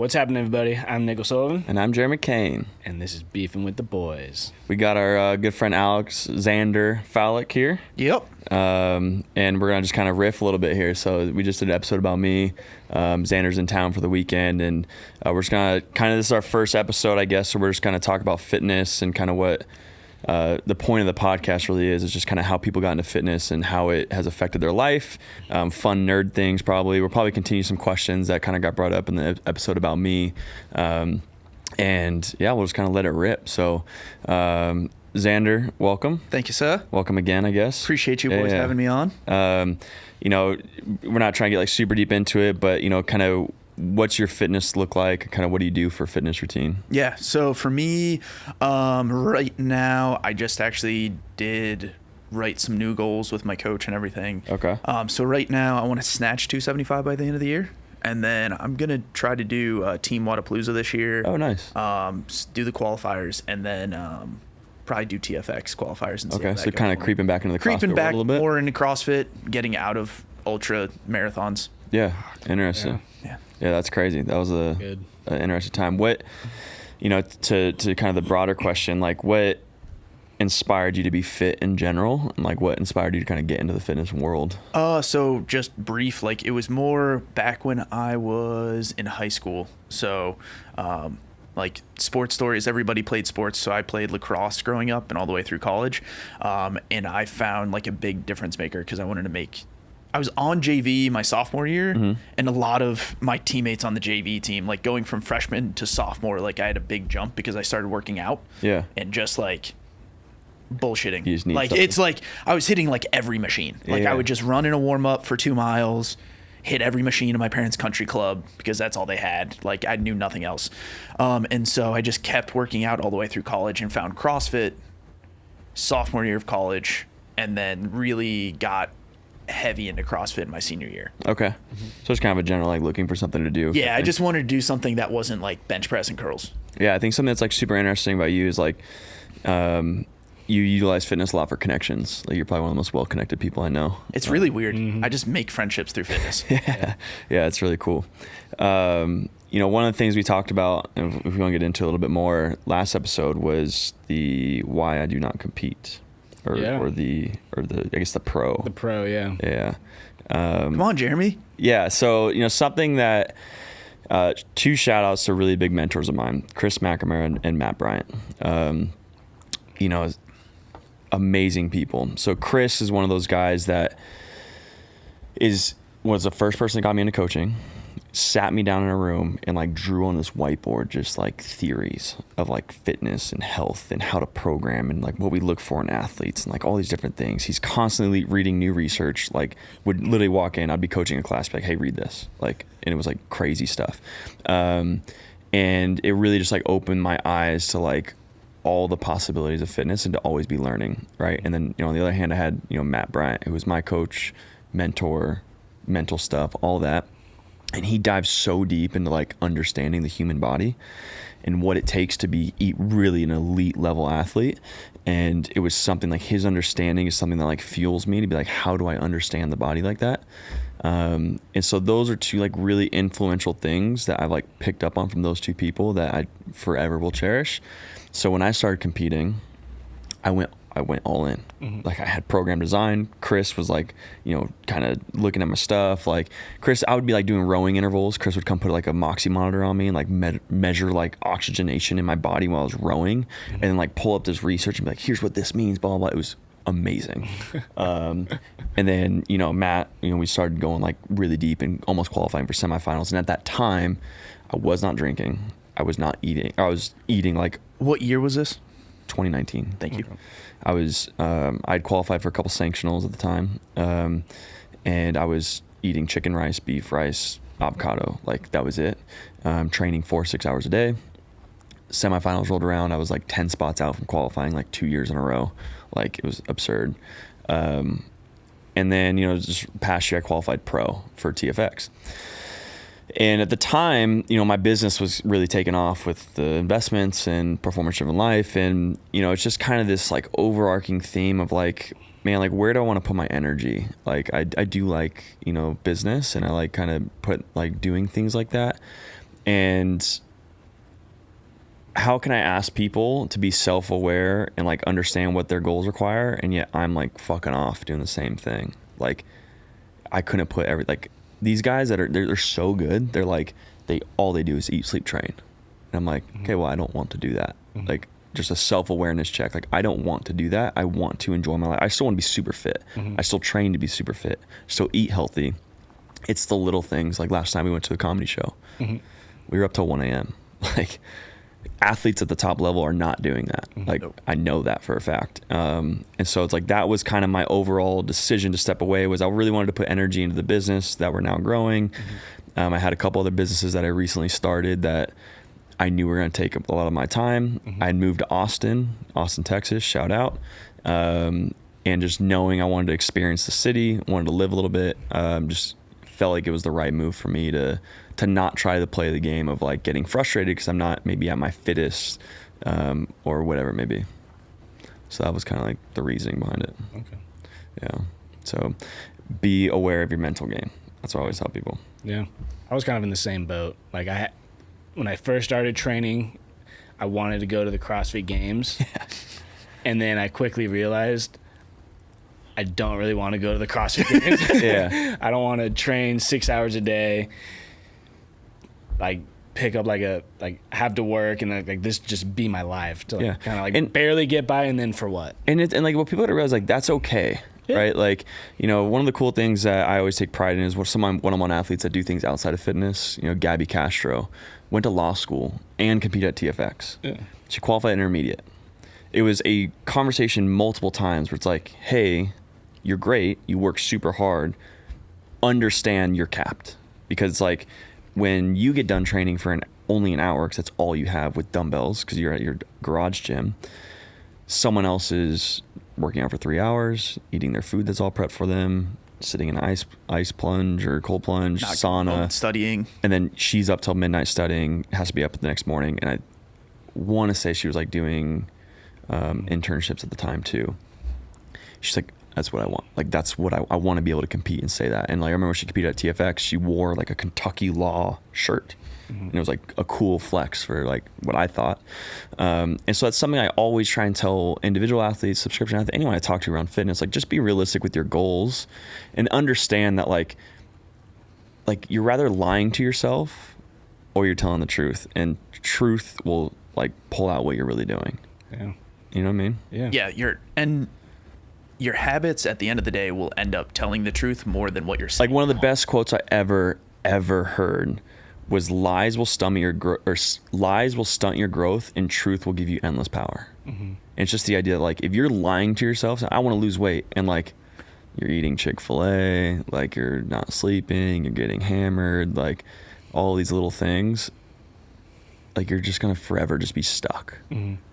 What's happening, everybody? I'm Nick Sullivan. And I'm Jeremy Kane. And this is Beefin with the Boys. We got our good friend Alex Xander Fallick here. Yep. And we're going to just kind of riff a little bit here. So we just did an episode about me. Xander's in town for the weekend. And we're just going to this is our first episode, I guess. So we're just going to talk about fitness and kind of what the point of the podcast really is just kind of how people got into fitness and how it has affected their life. Fun nerd things probably. We'll probably continue some questions that kind of got brought up in the episode about me. And yeah, we'll just kind of let it rip. So Xander, welcome. Thank you, sir. Welcome again, I guess. Appreciate you boys having me on. You know, we're not trying to get like super deep into it, but you know, kind of what's your fitness look like? Kind of what do you do for fitness routine? Yeah, so for me, right now, I just actually did write some new goals with my coach and everything. Okay. So right now, I want to snatch 275 by the end of the year. And then I'm going to try to do Team Wadapalooza this year. Oh, nice. Do the qualifiers and then probably do TFX qualifiers. And see how that so goes. kind of creeping back into the CrossFit Creeping back world a little bit. more into CrossFit, getting out of ultra marathons. Yeah, interesting. Yeah, that's crazy. That was an interesting time. What, you know, to kind of the broader question, like what inspired you to be fit in general, and like what inspired you to kind of get into the fitness world? So just brief, like it was more back when I was in high school. So, like sports stories, everybody played sports. So I played lacrosse growing up and all the way through college. And I found like a big difference maker because I was on JV my sophomore year, and a lot of my teammates on the JV team, like going from freshman to sophomore, like I had a big jump because I started working out. Yeah. And just like bullshitting. You just need like something. It's like I was hitting like every machine. Like I would just run in a warm up for 2 miles, hit every machine in my parents' country club because that's all they had. Like I knew nothing else. And so I just kept working out all the way through college and found CrossFit sophomore year of college, and then really got heavy into CrossFit in my senior year. Okay. So it's kind of a general like looking for something to do. Yeah, I just wanted to do something that wasn't like bench press and curls. Yeah, I think something that's like super interesting about you is like you utilize fitness a lot for connections. Like you're probably one of the most well-connected people I know. It's really weird. I just make friendships through fitness. Yeah, it's really cool. You know, one of the things we talked about, and if we want to get into a little bit more, last episode was the why I do not compete. Or the I guess the pro. The pro, yeah. Yeah. Come on, Jeremy. Yeah. So, you know, something that 2 shout outs to really big mentors of mine, Chris McNamara and Matt Bryant. You know, amazing people. So Chris is one of those guys that was the first person that got me into coaching, sat me down in a room and like drew on this whiteboard just like theories of like fitness and health and how to program and like what we look for in athletes and like all these different things. He's constantly reading new research, like would literally walk in, I'd be coaching a class, be like, hey, read this. Like, and it was like crazy stuff. And it really just like opened my eyes to like all the possibilities of fitness and to always be learning. Right. And then, you know, on the other hand, I had, you know, Matt Bryant, who was my coach, mentor, mental stuff, all that. And he dives so deep into like understanding the human body and what it takes to be really an elite level athlete. And it was something like his understanding is something that like fuels me to be like, how do I understand the body like that? And so those are 2 like really influential things that I've like picked up on from those 2 people that I forever will cherish. So when I started competing, I went all in. Like I had program design. Chris was like, you know, kind of looking at my stuff. Like Chris, I would be like doing rowing intervals. Chris would come put like a Moxie monitor on me and like measure like oxygenation in my body while I was rowing, and then like pull up this research and be like, here's what this means, blah, blah, blah. It was amazing. And then, you know, Matt, you know, we started going like really deep and almost qualifying for semifinals. And at that time, I was not drinking. I was not eating. I was eating like. What year was this? 2019. Thank you. I was, I'd qualified for a couple sanctionals at the time. And I was eating chicken rice, beef rice, avocado. Like that was it. Training 4-6 hours a day. Semifinals rolled around. I was like 10 spots out from qualifying like 2 years in a row. Like it was absurd. And then, you know, just past year I qualified pro for TFX. And at the time, you know, my business was really taking off with the investments and performance-driven life. And, you know, it's just kind of this like overarching theme of like, man, like where do I want to put my energy? Like I do like, you know, business, and I like kind of put like doing things like that. And how can I ask people to be self-aware and like understand what their goals require, and yet I'm like fucking off doing the same thing? Like I couldn't put like these guys that are they're so good. They're like all they do is eat, sleep, train. And I'm like, okay, well, I don't want to do that. Like just a self-awareness check. Like I don't want to do that. I want to enjoy my life. I still want to be super fit. I still train to be super fit. Still eat healthy. It's the little things. Like last time we went to the comedy show, we were up till 1 a.m. Like athletes at the top level are not doing that. Like I know that for a fact. And so it's like, that was kind of my overall decision to step away, was I really wanted to put energy into the business that we're now growing. I had a couple other businesses that I recently started that I knew were going to take up a lot of my time. I had moved to Austin, Texas, shout out. And just knowing I wanted to experience the city, wanted to live a little bit, just felt like it was the right move for me to not try to play the game of like getting frustrated because I'm not maybe at my fittest, or whatever it may be. So that was kind of like the reasoning behind it. Okay. Yeah. So be aware of your mental game. That's what I always tell people. Yeah. I was kind of in the same boat. Like when I first started training, I wanted to go to the CrossFit Games. And then I quickly realized I don't really want to go to the CrossFit Games. Yeah. I don't want to train 6 hours a day, like pick up have to work and like this just be my life to like kind of like and barely get by, and then for what? And like what people have to realize, like that's okay. Yeah. Right? Like, you know, one of the cool things that I always take pride in is one-on-one athletes that do things outside of fitness. You know, Gabby Castro went to law school and competed at TFX. Yeah. She qualified intermediate. It was a conversation multiple times where it's like, hey, you're great. You work super hard. Understand you're capped. Because it's like when you get done training for only an hour, because that's all you have with dumbbells, because you're at your garage gym, someone else is working out for 3 hours, eating their food that's all prepped for them, sitting in an ice plunge or cold plunge, sauna, studying. And then she's up till midnight studying, has to be up the next morning. And I want to say she was like doing internships at the time too. She's like, that's what I want. Like, that's what I want to be able to compete and say that. And like, I remember when she competed at TFX, she wore like a Kentucky Law shirt. And it was like a cool flex for like what I thought. And so that's something I always try and tell individual athletes, subscription athletes, anyone I talk to around fitness, like just be realistic with your goals and understand that like you're rather lying to yourself or you're telling the truth, and truth will like pull out what you're really doing. Yeah. You know what I mean? Yeah. Yeah. Your habits at the end of the day will end up telling the truth more than what you're saying. Like one of the best quotes I ever heard was lies will stunt your growth and truth will give you endless power. And it's just the idea that like if you're lying to yourself, I want to lose weight, and like you're eating Chick-fil-A, like you're not sleeping, you're getting hammered, like all these little things, like you're just gonna forever just be stuck,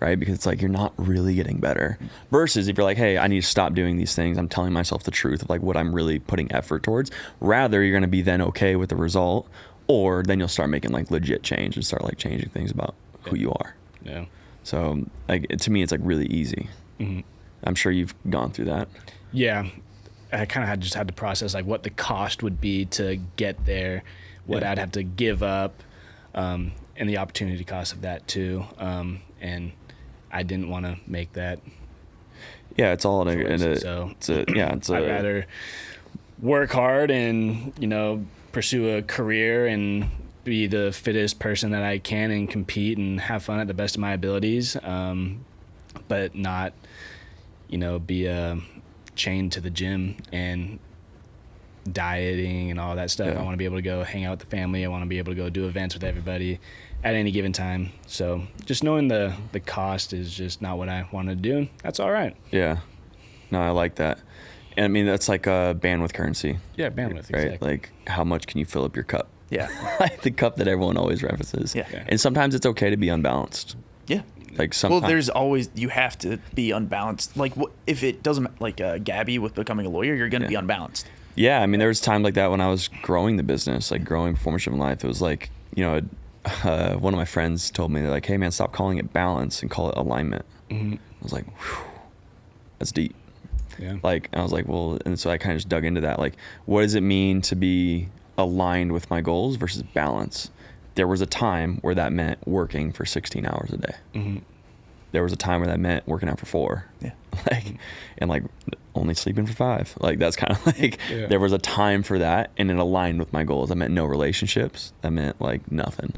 right? Because it's like you're not really getting better. Versus if you're like, hey, I need to stop doing these things, I'm telling myself the truth of like what I'm really putting effort towards, rather you're gonna be then okay with the result, or then you'll start making like legit change and start like changing things about who you are. Yeah. So like to me, it's like really easy. I'm sure you've gone through that. Yeah. I kind of just had to process like what the cost would be to get there, what I'd have to give up, and the opportunity cost of that too. And I didn't want to make that. Yeah, it's all I'd rather work hard and, you know, pursue a career and be the fittest person that I can and compete and have fun at the best of my abilities, but not, you know, be chained to the gym and dieting and all that stuff. I want to be able to go hang out with the family. I want to be able to go do events with everybody at any given time. So just knowing the cost is just not what I wanted to do. That's all right. Yeah. No, I like that. And I mean, that's like a bandwidth currency. Yeah, bandwidth, right? Exactly. Like how much can you fill up your cup? Yeah. Like the cup that everyone always references. Yeah. And sometimes it's okay to be unbalanced. Yeah. Like sometimes. Well, there's always, you have to be unbalanced. Like if it doesn't, like Gabby with becoming a lawyer, you're going to be unbalanced. Yeah. I mean, there was times like that when I was growing the business, like growing performance driven life. It was like, you know, one of my friends told me, they're like, hey man, stop calling it balance and call it alignment. I was like, whew, that's deep. Yeah. Like, I was like, well, and so I kind of just dug into that. Like, what does it mean to be aligned with my goals versus balance? there was a time where that meant working for 16 hours a day. Mm-hmm. There was a time where that meant working out for 4. Yeah. And only sleeping for 5. That's kind of there was a time for that, and it aligned with my goals. That meant no relationships. That meant nothing.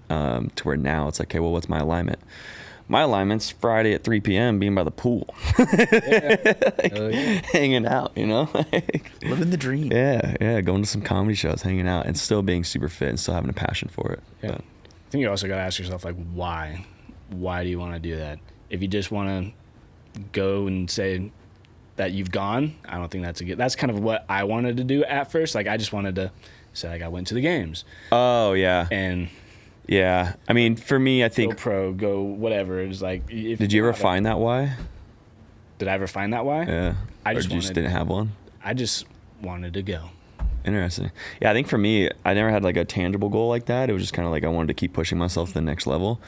To where now it's okay, well, what's my alignment? My alignment's Friday at 3 p.m. being by the pool. Hanging out, living the dream. Yeah, going to some comedy shows, hanging out, and still being super fit and still having a passion for it. Yeah. But I think you also got to ask yourself, why? Why do you want to do that? If you just want to go and say that you've gone, I don't think that's kind of what I wanted to do at first. I just wanted to say, I went to the games. Oh, yeah. And yeah, I mean, for me, I think go pro, go whatever. It's did you ever find that why? Did I ever find that why? Yeah. Or you just didn't have one? I just wanted to go. Interesting. Yeah, I think for me, I never had a tangible goal like that. It was just kind of I wanted to keep pushing myself to the next level.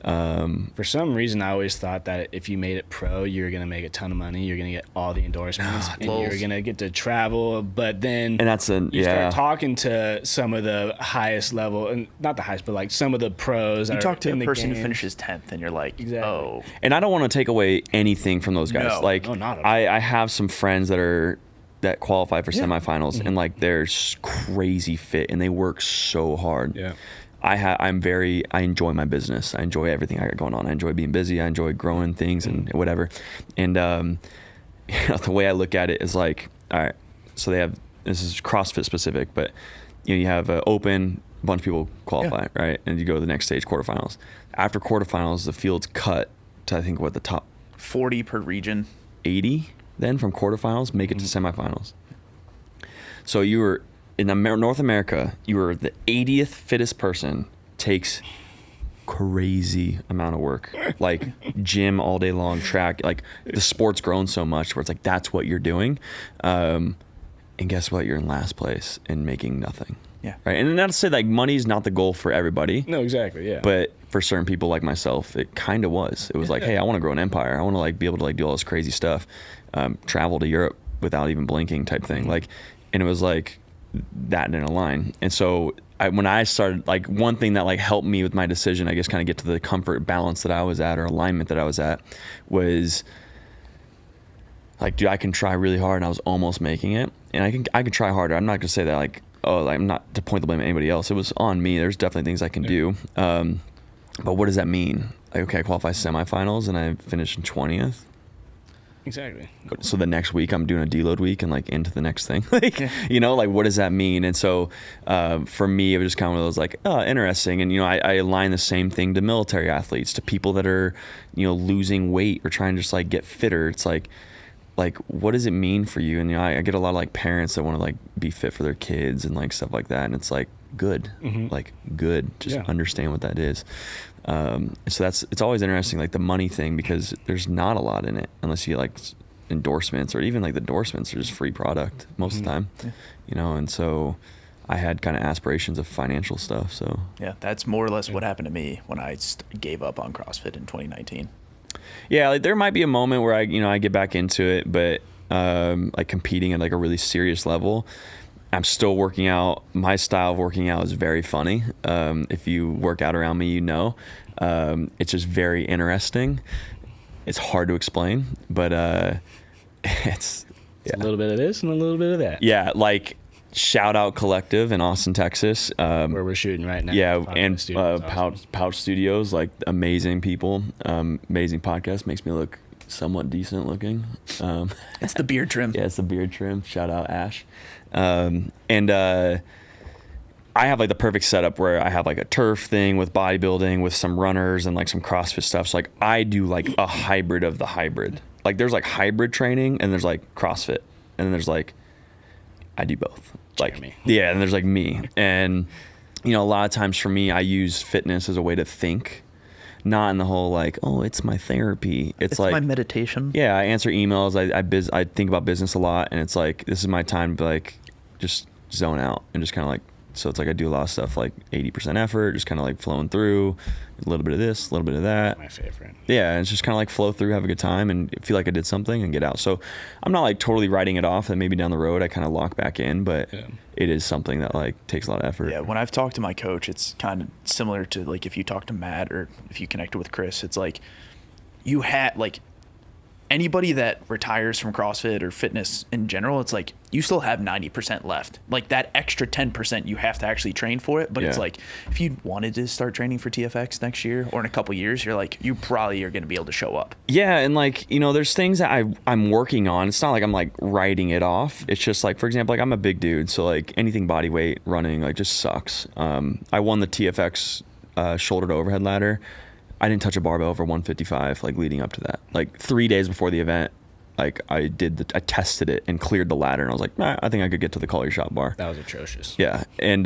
For some reason, I always thought that if you made it pro, you're going to make a ton of money. You're going to get all the endorsements, and you're going to get to travel. But then and you start talking to some of the highest level, and not the highest, but some of the pros. You talk to a person games. Who finishes 10th, and you're like, exactly. Oh. And I don't want to take away anything from those guys. No, not at all. I have some friends that qualify for semifinals, and they're crazy fit, and they work so hard. Yeah. I enjoy my business. I enjoy everything I got going on. I enjoy being busy. I enjoy growing things and whatever. And the way I look at it is all right, so this is CrossFit specific, but you have an open, a bunch of people qualify, right? And you go to the next stage, quarterfinals. After quarterfinals, the field's cut to, I think, the top 40 per region. 80 then from quarterfinals make it to semifinals. So you were in North America, you were the 80th fittest person, takes crazy amount of work, gym all day long, track, the sport's grown so much where it's that's what you're doing. And guess what? You're in last place and making nothing. Yeah. Right. And not to say money's not the goal for everybody. No, exactly. Yeah. But for certain people like myself, it kind of was. It was hey, I want to grow an empire. I want to be able to do all this crazy stuff, travel to Europe without even blinking type thing. And it was that didn't align. And so when I started, one thing that helped me with my decision, I guess, kind of get to the comfort balance that I was at, or alignment that I was at, was dude, I can try really hard, and I was almost making it. And I can try harder. I'm not gonna say that I'm not to point the blame at anybody else. It was on me. There's definitely things I can do. But what does that mean? Okay, I qualify semifinals and I finish in 20th. Exactly. So the next week I'm doing a deload week and into the next thing. What does that mean? And so for me, it was just kind of one of those interesting. And, I align the same thing to military athletes, to people that are, losing weight or trying to just get fitter. It's what does it mean for you? And, I get a lot of parents that want to be fit for their kids and stuff like that. And it's good, good. Just understand what that is. So it's always interesting, the money thing, because there's not a lot in it unless you endorsements, or even the endorsements are just free product most of the time, and so I had kind of aspirations of financial stuff. So yeah, that's more or less what happened to me when I gave up on CrossFit in 2019. Yeah, there might be a moment where I get back into it, but competing at a really serious level, I'm still working out. My style of working out is very funny. If you work out around me, it's just very interesting. It's hard to explain, but it's a little bit of this and a little bit of that. Yeah, Shout Out Collective in Austin, Texas, where we're shooting right now. Yeah, and Pouch Studios, amazing people, amazing podcast. Makes me look somewhat decent looking. It's the beard trim. Yeah, it's the beard trim. Shout out Ash. I have the perfect setup where I have a turf thing with bodybuilding with some runners and some CrossFit stuff. So I do a hybrid of the hybrid. There's hybrid training and there's CrossFit, and then there's I do both. Jeremy. Yeah, and there's me. And a lot of times for me, I use fitness as a way to think, not in the whole it's my therapy. It's my meditation. Yeah, I answer emails. I think about business a lot, and it's this is my time to just zone out and just kind of So it's like I do a lot of stuff like 80% effort, just kind of like flowing through, a little bit of this, a little bit of that. My favorite. Yeah, and it's just kind of like flow through, have a good time, and feel like I did something and get out. So I'm not like totally writing it off, and maybe down the road I kind of lock back in, but it is something that like takes a lot of effort. Yeah, when I've talked to my coach, it's kind of similar to like if you talk to Matt or if you connected with Chris, it's like you had like anybody that retires from CrossFit or fitness in general, it's like you still have 90% left. Like that extra 10% you have to actually train for it. But it's like if you wanted to start training for TFX next year or in a couple years, you're like, you probably are going to be able to show up. Yeah, and like, you know, there's things that I'm working on. It's not like I'm like writing it off. It's just like, for example, like I'm a big dude, so like anything body weight running like just sucks. I won the TFX shoulder to overhead ladder. I didn't touch a barbell over 155 like leading up to that. Like 3 days before the event, like I tested it and cleared the ladder, and I was like, I think I could get to the call your shot bar. That was atrocious. Yeah, and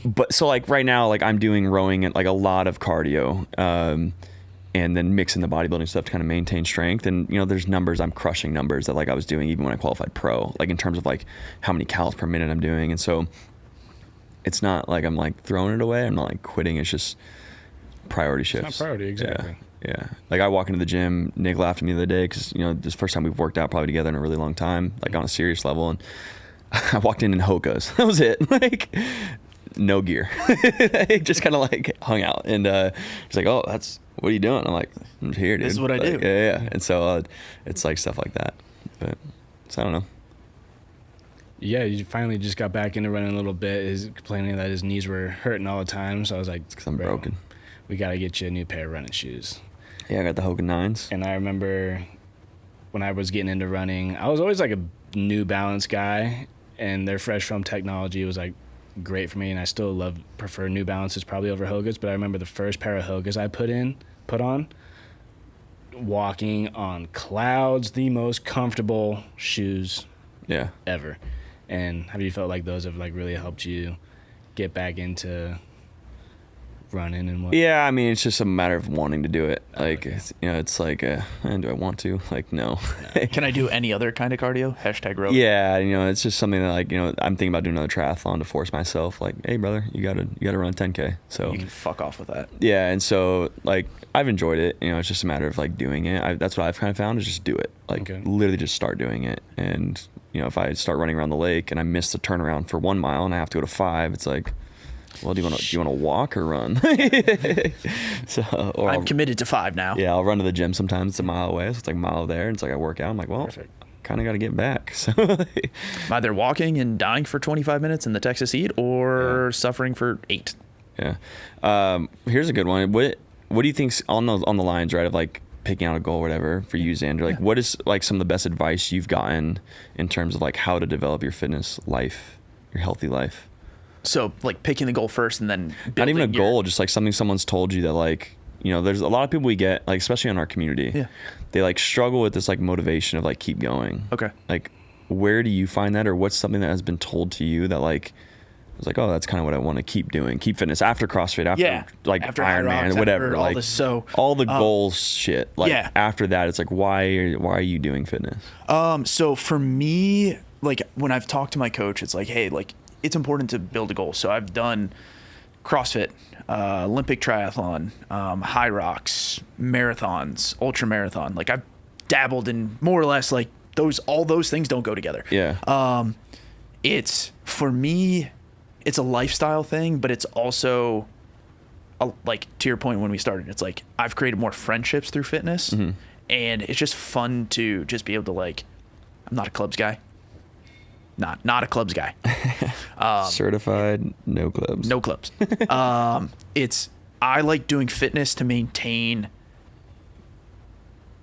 but so like right now, like I'm doing rowing and like a lot of cardio, and then mixing the bodybuilding stuff to kind of maintain strength. And you know, there's numbers, I'm crushing numbers that like I was doing even when I qualified pro, like in terms of like how many calories per minute I'm doing. And so it's not like I'm like throwing it away. I'm not like quitting. It's just priority shifts. It's not priority, exactly. Yeah. Like I walk into the gym, Nick laughed at me the other day because, you know, this is the first time we've worked out probably together in a really long time, like on a serious level. And I walked in Hokas. That was it. Like no gear. Just kind of like hung out. And he's like, oh, what are you doing? I'm like, I'm here, dude. This is what I do. Yeah. And so it's like stuff like that. But so I don't know. Yeah, you finally just got back into running a little bit. He's complaining that his knees were hurting all the time. So I was like, because I'm broken. We got to get you a new pair of running shoes. Yeah, I got the Hoka 9s. And I remember when I was getting into running, I was always like a New Balance guy, and their fresh foam technology was like great for me, and I still prefer New Balances probably over Hokas. But I remember the first pair of Hokas I put on, walking on clouds, the most comfortable shoes ever. And have you felt like those have like really helped you get back into running and what? Yeah, I mean, it's just a matter of wanting to do it. Like, you know, it's like, do I want to? Like, no. Can I do any other kind of cardio? #rope. Yeah, you know, it's just something that like, you know, I'm thinking about doing another triathlon to force myself. Like, hey, brother, you gotta run 10K. So you can fuck off with that. Yeah, and so like I've enjoyed it. You know, it's just a matter of like doing it. That's what I've kind of found is just do it. Like, literally just start doing it. And you know, if I start running around the lake and I miss the turnaround for 1 mile and I have to go to 5, it's like, well, do you want to walk or run? I'm committed to 5 now. Yeah, I'll run to the gym sometimes. It's a mile away, so it's like a mile there, and it's like I work out. I'm like, well, kind of got to get back. So I'm either walking and dying for 25 minutes in the Texas heat or suffering for 8. Yeah. Here's a good one. What do you think's on the lines, right, of like picking out a goal or whatever for you, Xander? Like, what is like some of the best advice you've gotten in terms of like how to develop your fitness life, your healthy life? So like picking the goal first and then not even a goal, just like something someone's told you that like, you know, there's a lot of people we get, like especially in our community, they like struggle with this like motivation of like keep going. Okay. Like where do you find that, or what's something that has been told to you that like was like, oh, that's kind of what I want to keep doing, keep fitness after CrossFit, after Ironman, whatever, like all the goals shit. Like after that, it's like why are you doing fitness? So for me, like when I've talked to my coach, it's like, hey, like it's important to build a goal. So I've done CrossFit, Olympic triathlon, high rocks, marathons, ultra marathon. Like I've dabbled in more or less like all those things don't go together. Yeah. It's for me, it's a lifestyle thing, but it's also like to your point when we started, it's like I've created more friendships through fitness, and it's just fun to just be able to like, I'm not a clubs guy. Not a clubs guy. Certified, no clubs. No clubs. I like doing fitness to maintain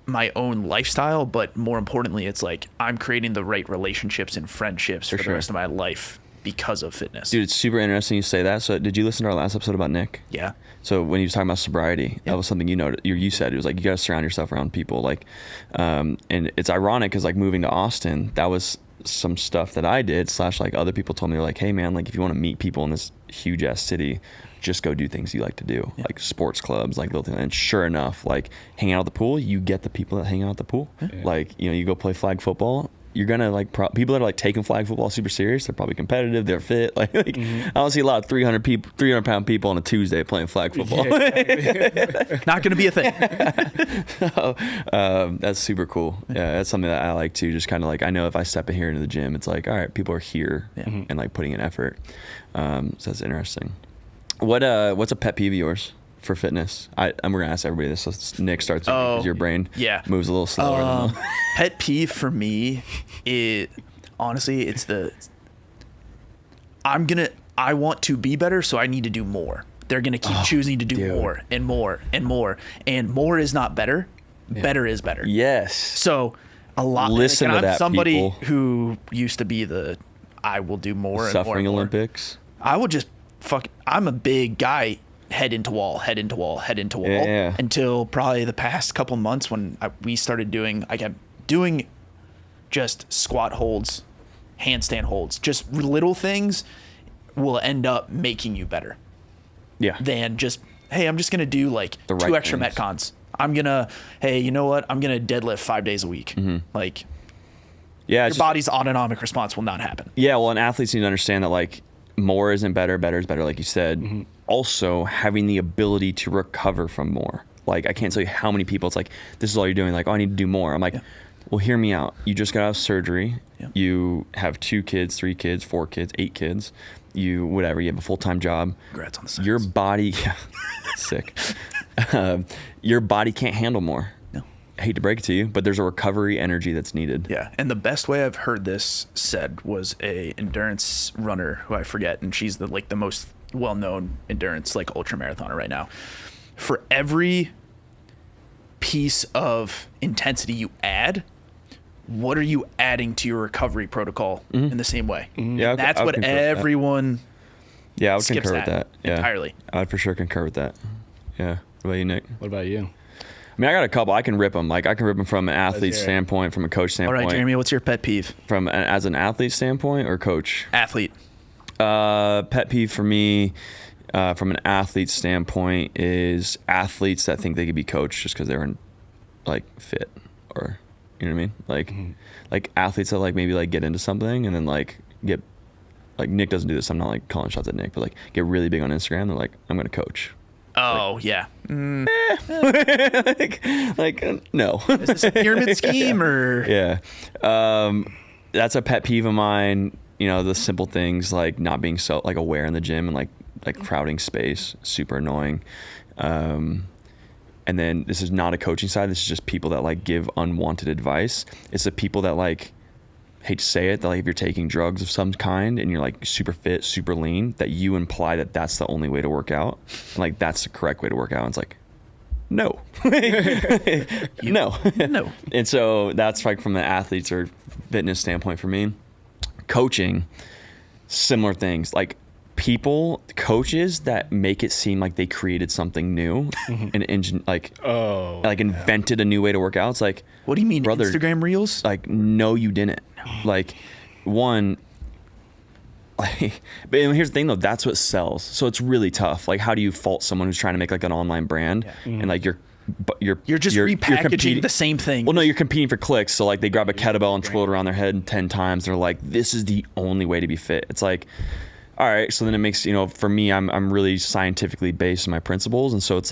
my own lifestyle, but more importantly, it's like I'm creating the right relationships and friendships for the rest of my life because of fitness. Dude, it's super interesting you say that. So did you listen to our last episode about Nick? Yeah. So when he was talking about sobriety, that was something you said. It was like you got to surround yourself around people. Like, and it's ironic because like moving to Austin, that was some stuff that I did / like other people told me, like, hey man, like if you want to meet people in this huge ass city, just go do things you like to do, like sports clubs, like little things. And sure enough, like hanging out at the pool, you get the people that hang out at the pool. Like, you know, you go play flag football, you're gonna like people that are like taking flag football super serious. They're probably competitive. They're fit. Like I don't see a lot of 300-pound people on a Tuesday playing flag football. Yeah, exactly. Not going to be a thing. So, that's super cool. Yeah, that's something that I like too. Just kind of like, I know if I step in here into the gym, it's like, all right, people are here and like putting in effort. So that's interesting. What's a pet peeve of yours for fitness? We're gonna ask everybody this. So Nick starts because your brain moves a little slower. Than pet peeve for me, honestly, it's I want to be better, so I need to do more. They're gonna keep choosing to do more and more and more, and more is not better. Better is better. Yes. So a lot. Listen to that, somebody people. who used to be I will do more. Suffering and more. Olympics. I will just I'm a big guy. Head into wall until probably the past couple months when we started doing, I kept doing just squat holds, handstand holds, just little things will end up making you better. Yeah. Than just, hey, I'm just going to do like the 2 right extra things. Metcons. I'm going to, hey, you know what? I'm going to deadlift 5 days a week. Like Yeah. your body's autonomic response will not happen. Yeah. Well, and athletes need to understand that like more isn't better. Better is better. Like you said, also having the ability to recover from more. Like I can't tell you how many people it's like, this is all you're doing. Like, oh, I need to do more. I'm like, well, hear me out. You just got out of surgery. Yeah. You have 2 kids, 3 kids, 4 kids, 8 kids. You have a full-time job. Congrats on the success. Your body, sick. Your body can't handle more. No. I hate to break it to you, but there's a recovery energy that's needed. Yeah, and the best way I've heard this said was a endurance runner who I forget, and she's the most well-known endurance ultra marathoner right now. For every piece of intensity you add, what are you adding to your recovery protocol in the same way? Yeah, that's what everyone. Yeah, I would concur with that. Yeah, entirely. I would for sure concur with that. Yeah. What about you, Nick? What about you? I mean, I got a couple. I can rip them. Like I can rip them from an athlete standpoint, from a coach standpoint. All right, Jeremy, what's your pet peeve? As an athlete standpoint or coach? Athlete. Pet peeve for me, from an athlete standpoint, is athletes that think they could be coached just because they're fit, or you know what I mean? Like athletes that maybe get into something and then get Nick doesn't do this. I'm not calling shots at Nick, but get really big on Instagram. They're like, I'm gonna coach. Oh yeah. No. Is this a pyramid scheme or? Yeah. That's a pet peeve of mine. You know, the simple things like not being so aware in the gym and like crowding space, super annoying. And then this is not a coaching side. This is just people that give unwanted advice. It's the people that hate to say it, that if you're taking drugs of some kind and you're super fit, super lean, that you imply that that's the only way to work out. And that's the correct way to work out. And it's no. No. And so that's from the athletes or fitness standpoint for me. Coaching, similar things. Coaches that make it seem like they created something new and invented a new way to work out. It's what do you mean, brother, Instagram Reels? No, you didn't. One, but here's the thing though, that's what sells. So it's really tough. How do you fault someone who's trying to make an online brand and you're just repackaging the same thing. Well, no, you're competing for clicks. So they grab a kettlebell and twirl it around their head 10 times. They're like, this is the only way to be fit. It's all right. So then it makes, for me, I'm really scientifically based in my principles. And so it's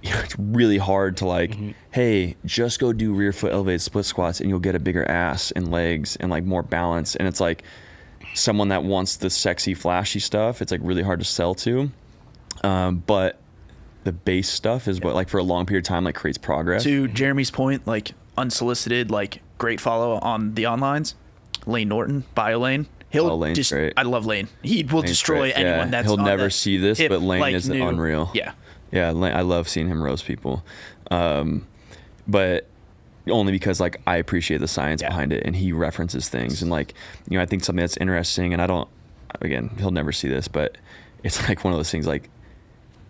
it's really hard to hey, just go do rear foot elevated split squats and you'll get a bigger ass and legs and more balance. And it's someone that wants the sexy, flashy stuff. It's really hard to sell to. But the base stuff is what for a long period of time creates progress. To Jeremy's point, unsolicited, great follow on the onlines. Lane Norton, BioLane. Lane's great. I love Lane. He will destroy anyone that's he'll never see this, but Lane is unreal. Yeah. Yeah, I love seeing him roast people. But only because I appreciate the science behind it, and he references things. And I think something that's interesting, and he'll never see this, but it's one of those things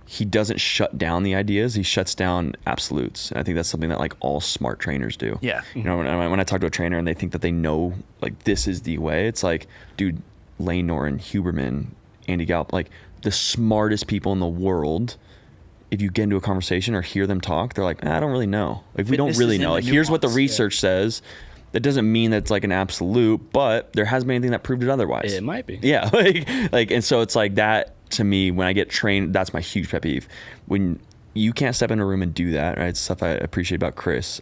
he doesn't shut down the ideas, he shuts down absolutes. And I think that's something that all smart trainers do. Yeah. When I talk to a trainer and they think that they know this is the way, it's dude, Lane Norton, Huberman, Andy Gallup, the smartest people in the world, if you get into a conversation or hear them talk, they're I don't really know. We don't really know. Here's what the research says. That doesn't mean that it's like an absolute, but there hasn't been anything that proved it otherwise. It might be. Yeah. And so it's like that to me, when I get trained, that's my huge pet peeve. When you can't step in a room and do that, right? It's stuff I appreciate about Chris.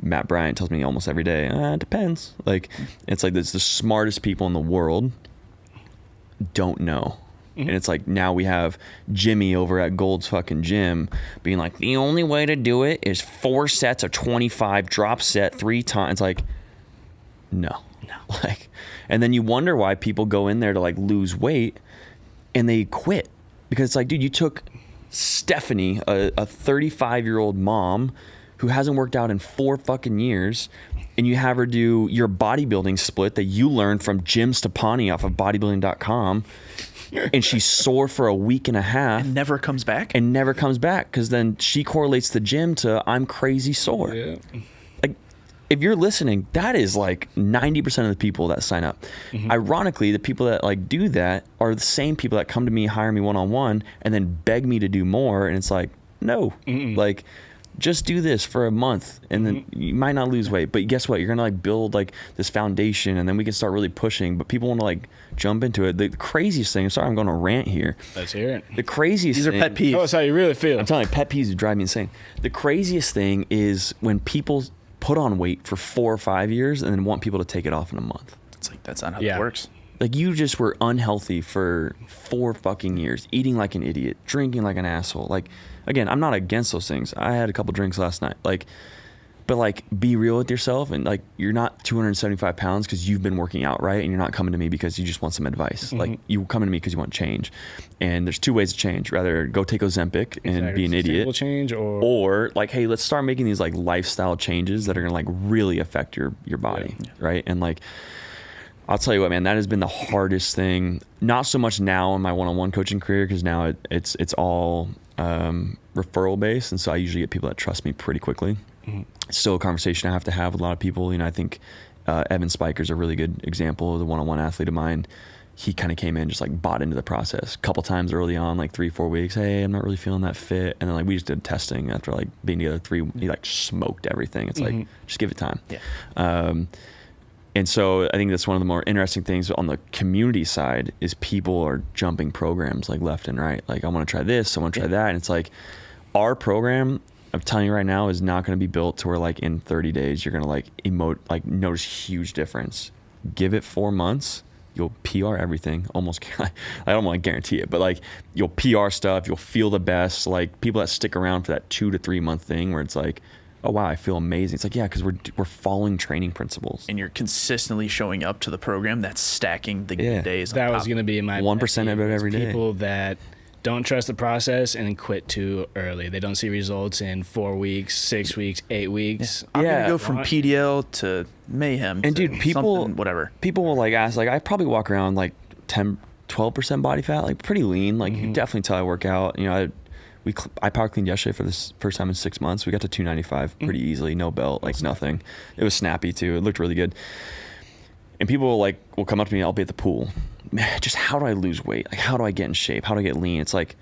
Matt Bryant tells me almost every day, it depends. It's like there's the smartest people in the world don't know. And it's like now we have Jimmy over at Gold's fucking gym being like, the only way to do it is 4 sets of 25, drop set 3 times. Like, no. And then you wonder why people go in there to like lose weight and they quit. Because it's like, dude, you took Stephanie, a 35-year-old mom who hasn't worked out in 4 fucking years, and you have her do your bodybuilding split that you learned from Jim Stepani off of bodybuilding.com. And she's sore for a week and a half. And never comes back? And never comes back, because then she correlates the gym to I'm crazy sore. Yeah. Like, if you're listening, that is like 90% of the people that sign up. Ironically, the people that like do that are the same people that come to me, hire me one-on-one, and then beg me to do more. And it's like, no. Like, just do this for a month and then you might not lose weight, but guess what? You're going to like build like this foundation, and then we can start really pushing, but people want to like jump into it. The craziest thing, I'm sorry, I'm going to rant here. Let's hear it. The craziest These are thing, pet peeves. Oh, that's how you really feel. I'm telling you, pet peeves drive me insane. The craziest thing is when people put on weight for 4 or 5 years and then want people to take it off in a month. It's like, that's not how it works. Like, you just were unhealthy for 4 fucking years, eating like an idiot, drinking like an asshole. Like, again, I'm not against those things. I had a couple drinks last night. But like, be real with yourself, and like, you're not 275 pounds because you've been working out, right? And you're not coming to me because you just want some advice. Like, you coming to me because you want change. And there's 2 ways to change. Rather go take Ozempic and be an idiot, change, or like, hey, let's start making these like lifestyle changes that are gonna like really affect your body, right? And like, I'll tell you what, man, that has been the hardest thing. Not so much now in my one-on-one coaching career, because now it's all referral based, and so I usually get people that trust me pretty quickly. It's still a conversation I have to have with a lot of people. I think Evan Spiker's a really good example of the one-on-one athlete of mine. He kind of came in, just like bought into the process. A couple times early on, like 3-4 weeks, hey, I'm not really feeling that fit. And then like we just did testing after like being together 3, he like smoked everything. It's like, just give it time. And so I think that's one of the more interesting things on the community side is people are jumping programs like left and right. Like, I want to try this, I want to try that. And it's like, our program, I'm telling you right now, is not going to be built to where like in 30 days, you're going to like notice huge difference. Give it 4 months. You'll PR everything. Almost, I don't want to guarantee it, but like, you'll PR stuff. You'll feel the best. Like, people that stick around for that 2 to 3 month thing where it's like, oh wow, I feel amazing. It's like, yeah, because we're following training principles, and you're consistently showing up to the program. That's stacking the good days. That was going to be my 1% of it every day. People that don't trust the process and quit too early. They don't see results in 4 weeks, 6 weeks, 8 weeks. I'm gonna go from PDL to mayhem. And dude, people will like ask, like, I probably walk around like 10-12% body fat, like pretty lean. Like, you can definitely tell I work out. I power cleaned yesterday for this first time in 6 months. We got to 295 pretty easily, no belt, like nothing. It was snappy too. It looked really good. And people will come up to me, I'll be at the pool. Man, just how do I lose weight? Like, how do I get in shape? How do I get lean? It's like,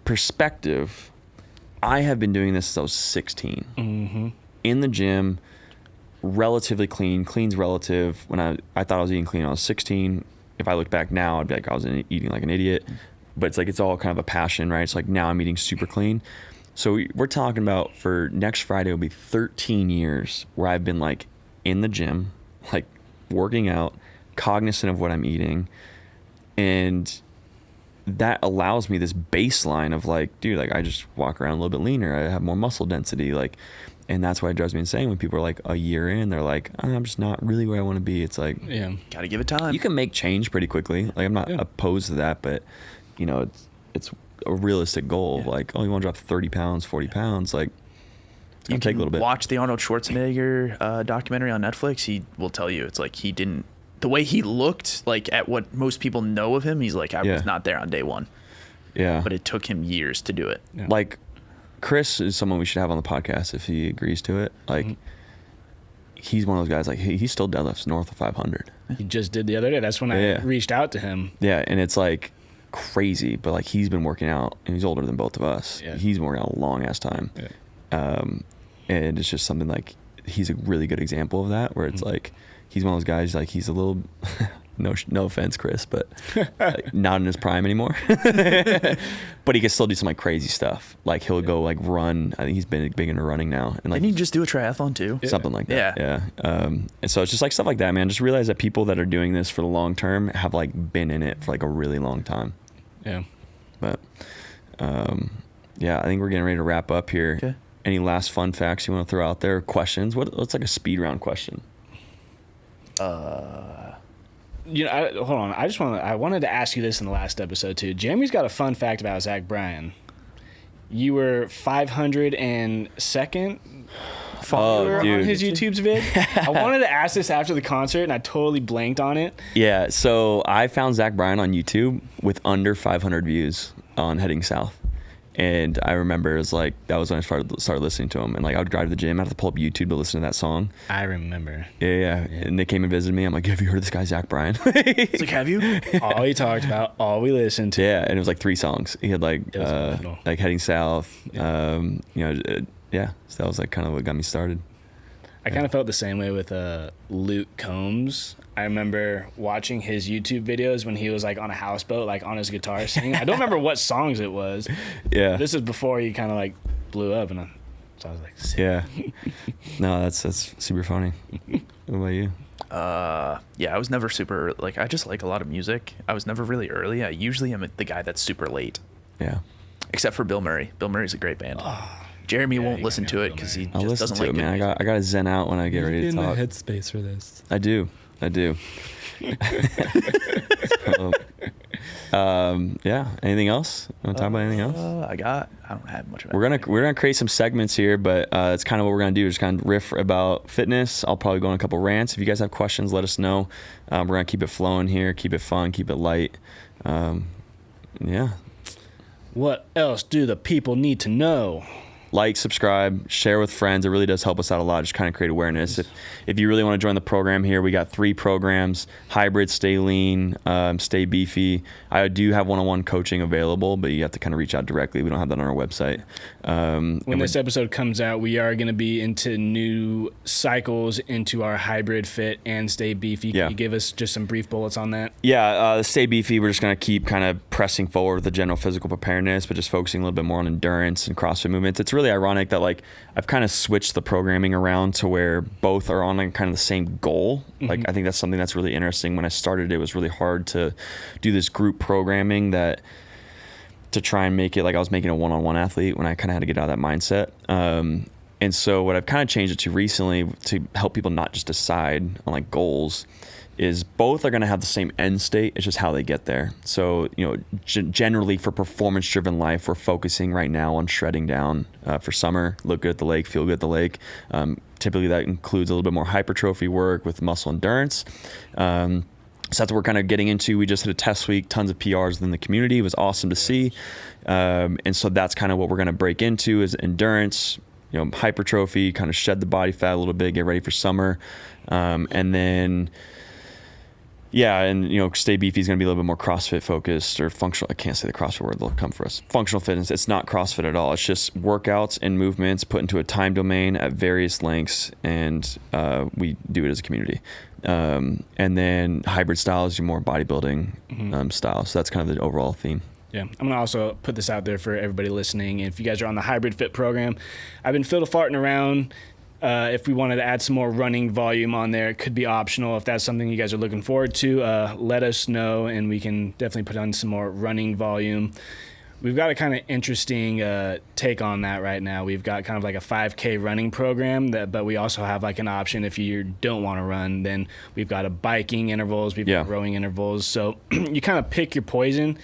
perspective, I have been doing this since I was 16. In the gym, relatively clean. Clean's relative. When I thought I was eating clean when I was 16. If I look back now, I'd be like, I was eating like an idiot. But it's like, it's all kind of a passion, right? It's like, now I'm eating super clean. So we're talking about, for next Friday, it'll be 13 years where I've been like in the gym, like working out, cognizant of what I'm eating. And that allows me this baseline of like, dude, like, I just walk around a little bit leaner. I have more muscle density. Like, and that's why it drives me insane when people are like a year in, they're like, I'm just not really where I want to be. It's like, gotta give it time. You can make change pretty quickly. Like, I'm not opposed to that, but it's a realistic goal of like, oh, you want to drop 30 pounds, 40 pounds, like, it's gonna take a little bit. Watch the Arnold Schwarzenegger documentary on Netflix. He will tell you, it's like, the way he looked, like, at what most people know of him, he's like, I was not there on day one. Yeah. But it took him years to do it. Yeah. Like, Chris is someone we should have on the podcast if he agrees to it. Like, he's one of those guys, like, he still deadlifts north of 500. He just did the other day. That's when I reached out to him. Yeah, and it's like crazy, but like, he's been working out, and he's older than both of us. He's been working out a long ass time. And it's just something like, he's a really good example of that, where it's like he's one of those guys, like he's a little no offense, Chris, but like, not in his prime anymore. But he can still do some like crazy stuff. Like he'll go like run. I think he's been big into running now. And like, didn't he just do a triathlon too? Something like that. Yeah. And so it's just like stuff like that, man. Just realize that people that are doing this for the long term have like been in it for like a really long time. Yeah. But yeah, I think we're getting ready to wrap up here. Okay. Any last fun facts you want to throw out there? Questions? What's like a speed round question? You know, hold on. I wanted to ask you this in the last episode too. Jeremy's got a fun fact about Zach Bryan. You were 502nd on his YouTube's vid. I wanted to ask this after the concert, and I totally blanked on it. Yeah, so I found Zach Bryan on YouTube with under 500 views on Heading South. And I remember it was like, that was when I started listening to him. And like, I would drive to the gym, I'd have to pull up YouTube to listen to that song. I remember. Yeah. And they came and visited me. I'm like, have you heard of this guy, Zach Bryan? It's like, have you? All he talked about, all we listened to. Yeah, and it was like 3 songs. He had like Heading South. Yeah. Yeah. So that was like kind of what got me started. I kind of felt the same way with Luke Combs. I remember watching his YouTube videos when he was like on a houseboat, like on his guitar singing. I don't remember what songs it was. Yeah. This is before he kind of like blew up, and so I was like, sick. Yeah. No, that's super funny. What about you? Yeah, I was never super, like, I just like a lot of music. I was never really early. I usually am the guy that's super late. Yeah. Except for Bill Murray. Bill Murray's a great band. Jeremy won't listen to it because he just doesn't like it. Man. I got to zen out when I get ready to talk. In the headspace for this. I do. Yeah. Anything else? Want to talk about anything else? I don't have much of it. We're gonna create some segments here, but it's kind of what we're gonna do. Just kind of riff about fitness. I'll probably go on a couple rants. If you guys have questions, let us know. We're gonna keep it flowing here, keep it fun, keep it light. Yeah. What else do the people need to know? Like, subscribe, share with friends. It really does help us out a lot. Just kind of create awareness. If you really want to join the program here, we got 3 programs: hybrid, stay lean, stay beefy. I do have one-on-one coaching available, but you have to kind of reach out directly. We don't have that on our website. When this episode comes out, we are going to be into new cycles into our hybrid fit and stay beefy. Can you give us just some brief bullets on that? Yeah, the stay beefy, we're just going to keep kind of pressing forward with the general physical preparedness, but just focusing a little bit more on endurance and CrossFit movements. It's really ironic that like I've kind of switched the programming around to where both are on like kind of the same goal. Like I think that's something that's really interesting. When I started, it was really hard to do this group programming to try and make it like I was making a one-on-one athlete when I kind of had to get out of that mindset. And so what I've kind of changed it to recently to help people not just decide on like goals is both are going to have the same end state. It's just how they get there. So, generally for performance-driven life, we're focusing right now on shredding down for summer, look good at the lake, feel good at the lake. Typically that includes a little bit more hypertrophy work with muscle endurance. So that's what we're kind of getting into. We just hit a test week, tons of PRs within the community. It was awesome to see. And so that's kind of what we're going to break into is endurance, hypertrophy, kind of shed the body fat a little bit, get ready for summer. And then... Yeah, and stay beefy is going to be a little bit more CrossFit focused or functional. I can't say the CrossFit word; they'll come for us. Functional fitness. It's not CrossFit at all. It's just workouts and movements put into a time domain at various lengths, and we do it as a community. And then hybrid style is your more bodybuilding style. So that's kind of the overall theme. Yeah, I'm going to also put this out there for everybody listening. If you guys are on the hybrid fit program, I've been farting around. If we wanted to add some more running volume on there, it could be optional. If that's something you guys are looking forward to, let us know, and we can definitely put on some more running volume. We've got a kind of interesting take on that right now. We've got kind of like a 5K running program, but we also have like an option if you don't want to run. Then we've got a biking intervals, we've got rowing intervals. So you kind of pick your poison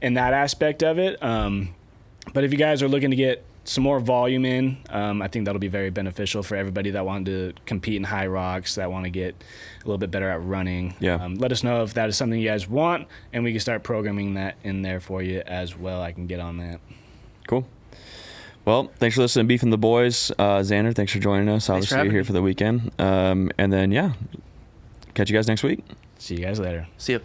in that aspect of it. But if you guys are looking to get some more volume in, I think that'll be very beneficial for everybody that wanted to compete in high rocks, that want to get a little bit better at running. Let us know if that is something you guys want, and we can start programming that in there for you as well. I can get on that. Cool. Well, thanks for listening to Beefin' the Boys. Xander, thanks for joining us. Obviously, you're here for the weekend. And then, catch you guys next week. See you guys later. See ya.